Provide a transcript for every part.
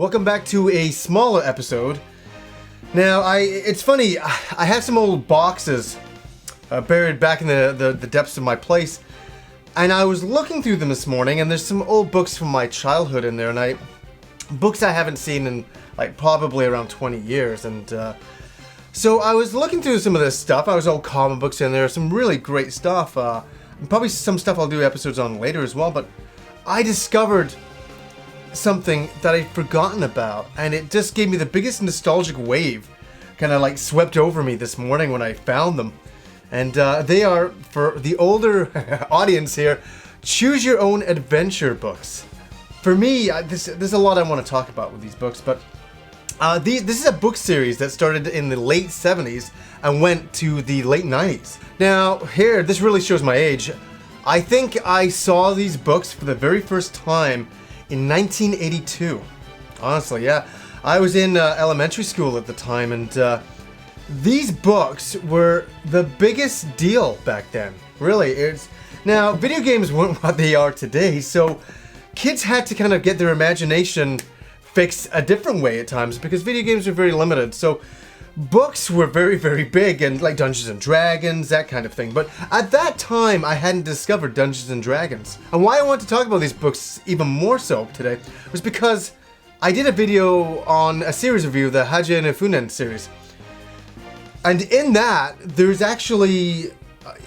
Welcome back to a smaller episode. Now, it's funny, I have some old boxes buried back in the depths of my place, and I was looking through them this morning, and there's some old books from my childhood in there, and books I haven't seen in like probably around 20 years, and so I was looking through some of this stuff. I was old comic books in there, some really great stuff, probably some stuff I'll do episodes on later as well, but I discovered something that I'd forgotten about, and it just gave me the biggest nostalgic wave, kind of like swept over me this morning when I found them. And they are, for the older audience here, choose your own adventure books. For me, there's a lot I want to talk about with these books, but this is a book series that started in the late 70s and went to the late 90s. Now, here, this really shows my age. I think I saw these books for the very first time in 1982. Honestly, yeah. I was in elementary school at the time, and these books were the biggest deal back then. Really, now video games weren't what they are today, so kids had to kind of get their imagination fixed a different way at times because video games were very limited. So books were very, very big, and like Dungeons and Dragons, that kind of thing. But at that time, I hadn't discovered Dungeons and Dragons. And why I want to talk about these books even more so today was because I did a video on a series review, the Haja no Funen series. And in that, there's actually,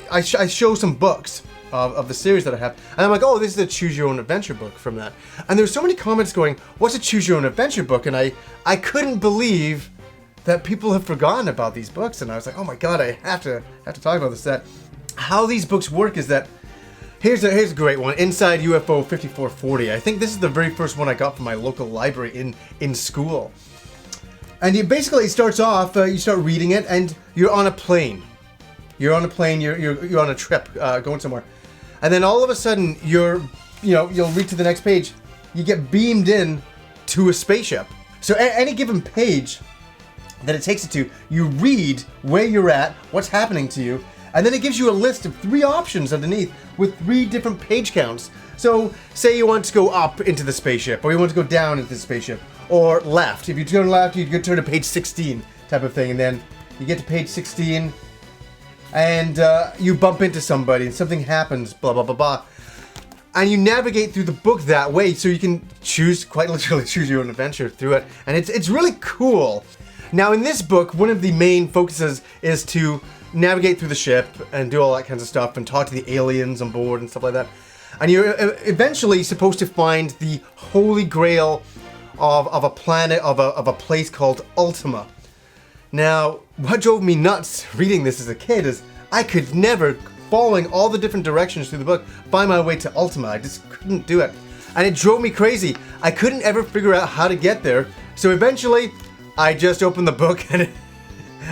I show some books of the series that I have. And I'm like, oh, this is a choose your own adventure book from that. And there's so many comments going, what's a choose your own adventure book? And I couldn't believe that people have forgotten about these books, and I was like, oh my god, I have to talk about this. That how these books work is that here's a great one, Inside UFO 5440. I think this is the very first one I got from my local library in school. And it basically starts off, you start reading it, and you're on a plane. You're on a plane. You're on a trip going somewhere, and then all of a sudden you'll read to the next page. You get beamed in to a spaceship. So any given page that it takes it to, you read where you're at, what's happening to you, and then it gives you a list of 3 options underneath with 3 different page counts. So say you want to go up into the spaceship, or you want to go down into the spaceship, or left. If you turn left, you turn to page 16 type of thing, and then you get to page 16 and you bump into somebody and something happens, blah blah blah blah, and you navigate through the book that way, so you can quite literally choose your own adventure through it, and it's really cool. Now, in this book, one of the main focuses is to navigate through the ship and do all that kinds of stuff and talk to the aliens on board and stuff like that. And you're eventually supposed to find the holy grail of a planet, of a place called Ultima. Now, what drove me nuts reading this as a kid is I could never, following all the different directions through the book, find my way to Ultima. I just couldn't do it. And it drove me crazy. I couldn't ever figure out how to get there. So eventually, I just opened the book and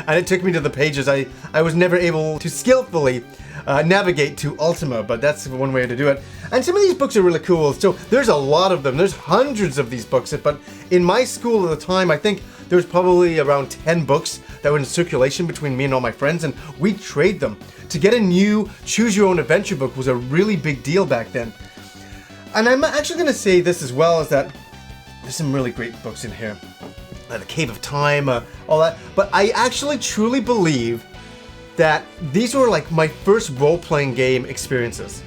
it took me to the pages. I was never able to skillfully navigate to Ultima, but that's one way to do it. And some of these books are really cool. So there's a lot of them. There's hundreds of these books, but in my school at the time, I think there was probably around 10 books that were in circulation between me and all my friends, and we'd trade them. To get a new choose your own adventure book was a really big deal back then. And I'm actually going to say this as well, is that there's some really great books in here. The Cave of Time, all that. But I actually truly believe that these were like my first role-playing game experiences.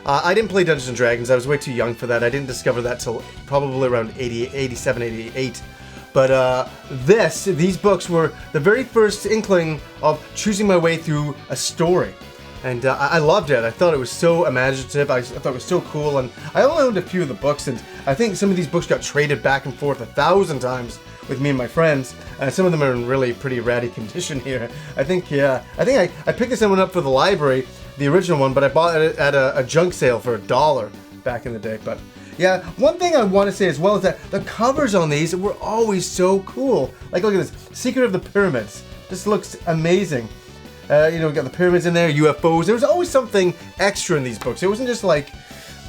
I didn't play Dungeons & Dragons. I was way too young for that. I didn't discover that till probably around 87, 88. But these books were the very first inkling of choosing my way through a story. And I loved it. I thought it was so imaginative. I thought it was so cool. And I only owned a few of the books, and I think some of these books got traded back and forth 1,000 times with me and my friends. Some of them are in really pretty ratty condition here. I think I picked this one up for the library, the original one, but I bought it at a junk sale for $1 back in the day. But yeah, one thing I want to say as well is that the covers on these were always so cool. Like, look at this, Secret of the Pyramids. This looks amazing. We got the pyramids in there, UFOs. There was always something extra in these books. It wasn't just like,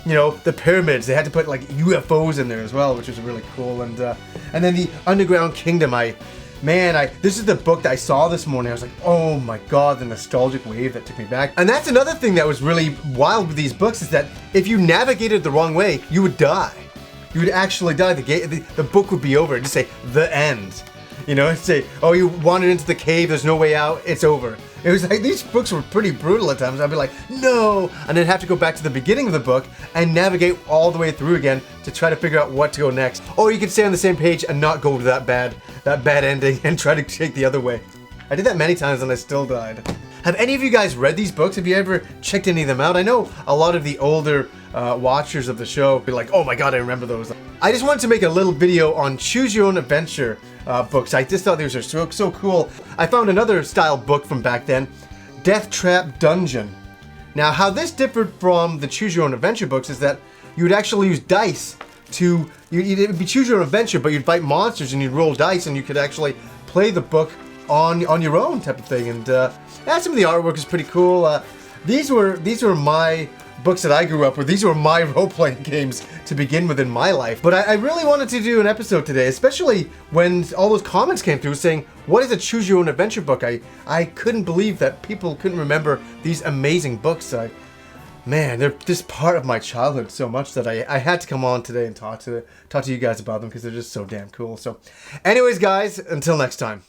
the pyramids. They had to put like UFOs in there as well, which was really cool. And then the Underground Kingdom. This is the book that I saw this morning. I was like, oh my god, the nostalgic wave that took me back. And that's another thing that was really wild with these books, is that if you navigated the wrong way, you would die. you would actually die. The book would be over. It'd just say, the end. You know, it'd say, oh, you wandered into the cave, there's no way out, it's over. It was like, these books were pretty brutal at times. I'd be like, no! And then have to go back to the beginning of the book and navigate all the way through again to try to figure out what to go next. Or you could stay on the same page and not go to that bad ending and try to take the other way. I did that many times and I still died. Have any of you guys read these books? Have you ever checked any of them out? I know a lot of the older watchers of the show be like, oh my god, I remember those. I just wanted to make a little video on choose your own adventure books. I just thought these were so cool. I found another style book from back then, Death Trap Dungeon. Now, how this differed from the choose your own adventure books is that you would actually use dice to, it would be choose your own adventure, but you'd fight monsters and you'd roll dice and you could actually play the book on your own type of thing. And some of the artwork is pretty cool. These were my books that I grew up with. These were my role-playing games to begin with in my life. But I really wanted to do an episode today, especially when all those comments came through saying, what is a choose your own adventure book? I couldn't believe that people couldn't remember these amazing books. Man, they're just part of my childhood so much that I had to come on today and talk to you guys about them because they're just so damn cool. So anyways, guys, until next time.